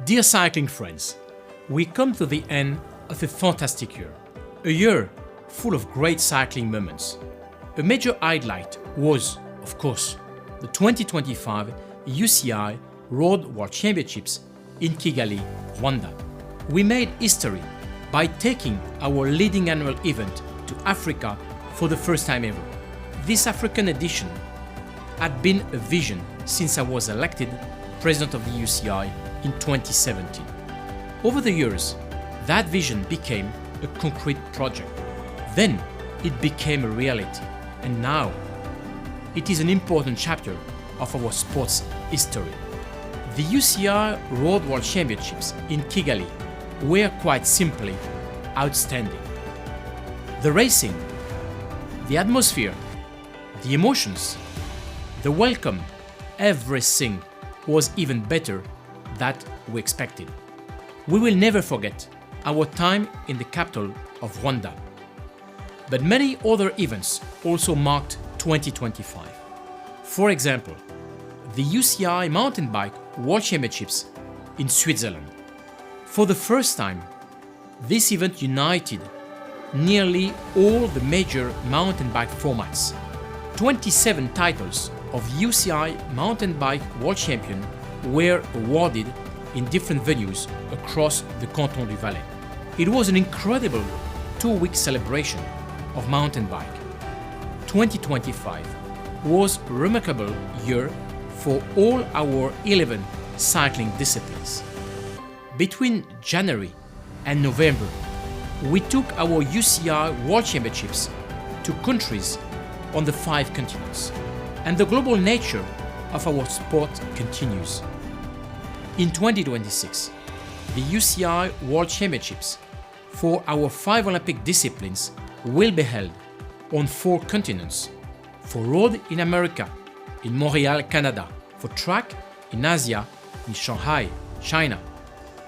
Dear cycling friends, we come to the end of a fantastic year. A year full of great cycling moments. A major highlight was, of course, the 2025 UCI Road World Championships in Kigali, Rwanda. We made history by taking our leading annual event to Africa for the first time ever. This African edition had been a vision since I was elected president of the UCI in 2017. Over the years, that vision became a concrete project. Then it became a reality, and now it is an important chapter of our sports history. The UCI Road World Championships in Kigali were quite simply outstanding. The racing, the atmosphere, the emotions, the welcome, everything was even better than we expected. We will never forget our time in the capital of Rwanda. But many other events also marked 2025. For example, the UCI Mountain Bike World Championships in Switzerland. For the first time, this event united nearly all the major mountain bike formats. 27 titles of UCI Mountain Bike World Champion were awarded in different venues across the Canton du Valais. It was an incredible 2-week celebration of mountain bike. 2025 was a remarkable year for all our 11 cycling disciplines. Between January and November, we took our UCI World Championships to countries on the 5 continents, and the global nature of our sport continues. In 2026, the UCI World Championships for our 5 Olympic disciplines will be held on 4 continents: for road in America, in Montreal, Canada; for track in Asia, in Shanghai, China;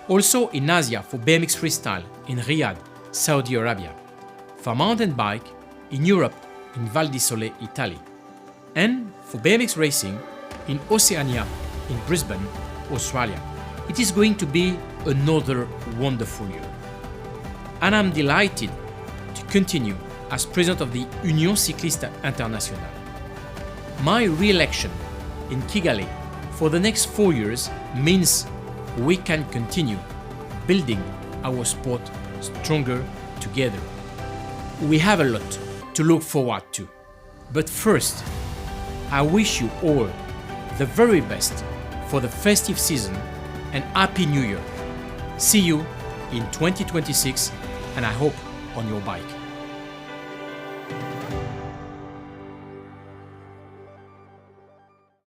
also in Asia for BMX freestyle in Riyadh, Saudi Arabia; for mountain bike in Europe, in Val di Sole, Italy; and for BMX racing in Oceania, in Brisbane, Australia. It is going to be another wonderful year. And I'm delighted to continue as president of the Union Cycliste Internationale. My re-election in Kigali for the next 4 years means we can continue building our sport stronger together. We have a lot to look forward to. But first, I wish you all the very best for the festive season and Happy New Year. See you in 2026, and I hope on your bike.